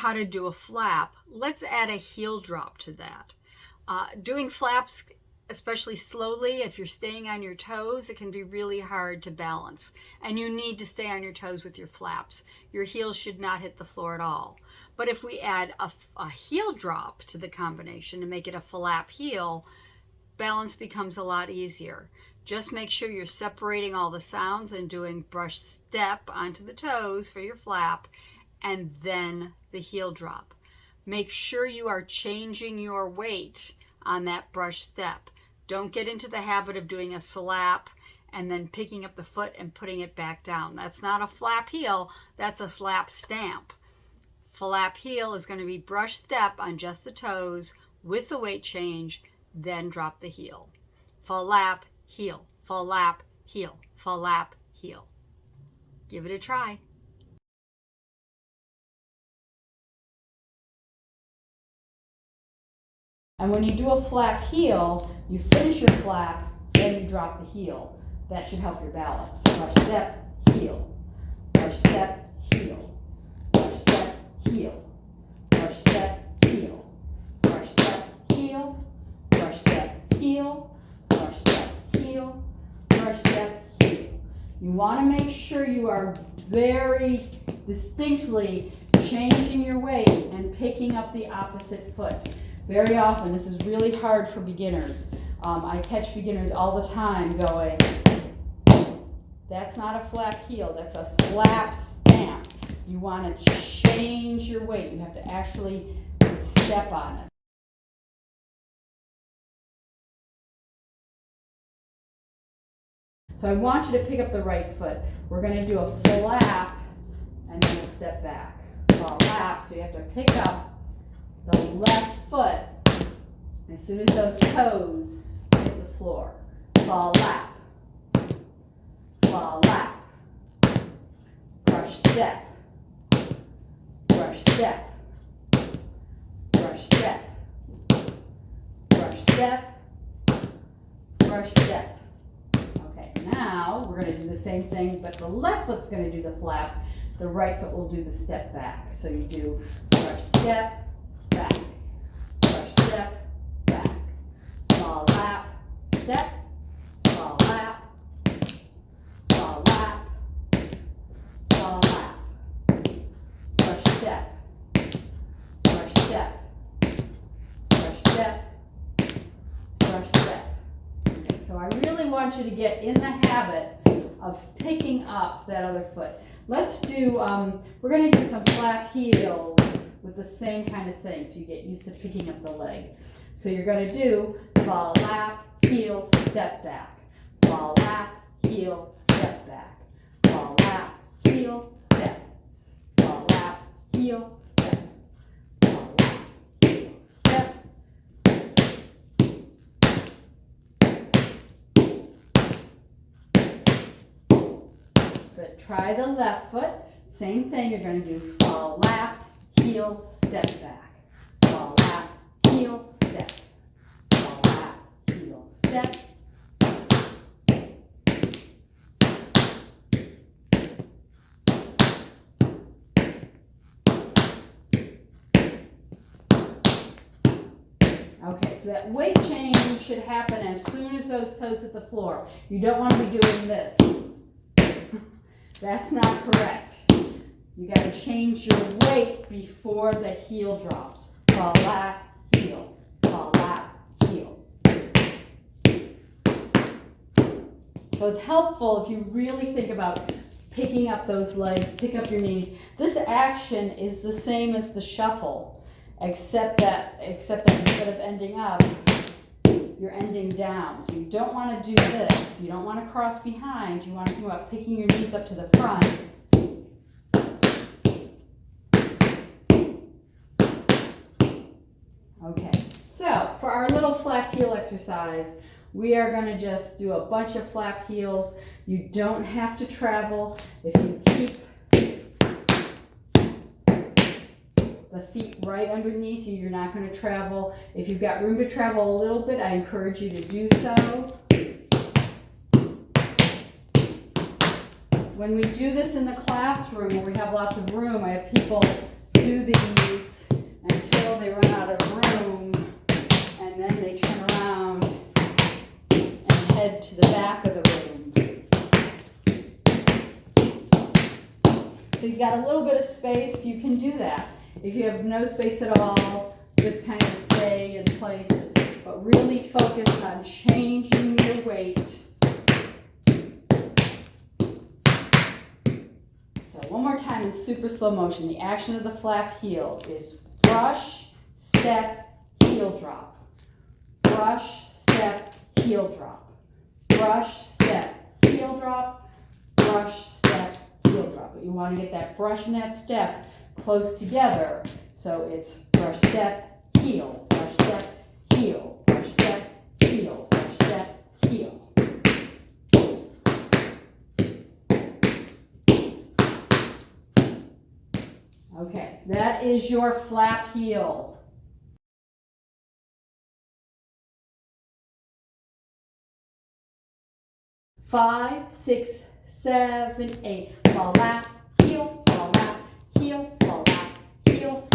how to do a flap, let's add a heel drop to that. Doing flaps, especially slowly, if you're staying on your toes, it can be really hard to balance. And you need to stay on your toes with your flaps. Your heels should not hit the floor at all. But if we add a heel drop to the combination to make it a flap heel, balance becomes a lot easier. Just make sure you're separating all the sounds and doing brush step onto the toes for your flap, and then the heel drop. Make sure you are changing your weight on that brush step. Don't get into the habit of doing a slap and then picking up the foot and putting it back down. That's not a flap heel, that's a slap stamp. Flap heel is going to be brush step on just the toes with the weight change, then drop the heel. Flap, heel, flap, heel, flap, heel. Give it a try. And when you do a flap heel, you finish your flap, then you drop the heel. That should help your balance. Brush step, heel. Brush step, heel. Brush step, heel. Brush step, heel. Brush step, heel. Brush step, heel. Brush step, heel. Brush step, heel. You want to make sure you are very distinctly changing your weight and picking up the opposite foot. Very often, this is really hard for beginners. I catch beginners all the time going, that's not a flap heel, that's a slap stamp. You want to change your weight. You have to actually step on it. So I want you to pick up the right foot. We're going to do a flap, and then we'll step back. Flap, so you have to pick up the left foot as soon as those toes hit the floor. Flap, flap, brush step, brush step, brush step, brush step, brush step. Okay, now we're going to do the same thing, but the left foot's going to do the flap. The right foot will do the step back. So you do brush step, back, brush step, back, flap, step, flap, flap, flap, brush step, brush step, brush step, brush step. Okay, so I really want you to get in the habit of picking up that other foot. Let's do, we're going to do some flap heels with the same kind of thing, so you get used to picking up the leg. So you're going to do flap, heel, step back. Flap, heel, step back. Flap, heel, step. Flap, heel, step. Flap, heel, step. Good. Try the left foot. Same thing. You're going to do flap, heel, step back. Flap, heel, step. Flap, heel, step. Okay, so that weight change should happen as soon as those toes hit the floor. You don't want to be doing this. That's not correct. You got to change your weight before the heel drops. Flap, heel, flap, heel. So it's helpful if you really think about picking up those legs, pick up your knees. This action is the same as the shuffle, except that instead of ending up, you're ending down. So you don't want to do this. You don't want to cross behind. You want to think about picking your knees up to the front. Okay, so for our little flap heel exercise, we are going to just do a bunch of flap heels. You don't have to travel. If you keep the feet right underneath you, you're not going to travel. If you've got room to travel a little bit, I encourage you to do so. When we do this in the classroom where we have lots of room, I have people do these you've got a little bit of space, you can do that. If you have no space at all, just kind of stay in place, but really focus on changing your weight. So one more time in super slow motion. The action of the flap heel is brush, step, heel drop. Brush, step, heel drop. Brush, step, heel drop. Brush, step, heel drop. But you want to get that brush and that step close together. So it's brush, step, heel, brush, step, heel, brush, step, heel, brush, step, heel. Okay, so that is your flap heel. Five, six, 7, 8. Flap, heel, flap, heel, flap, heel,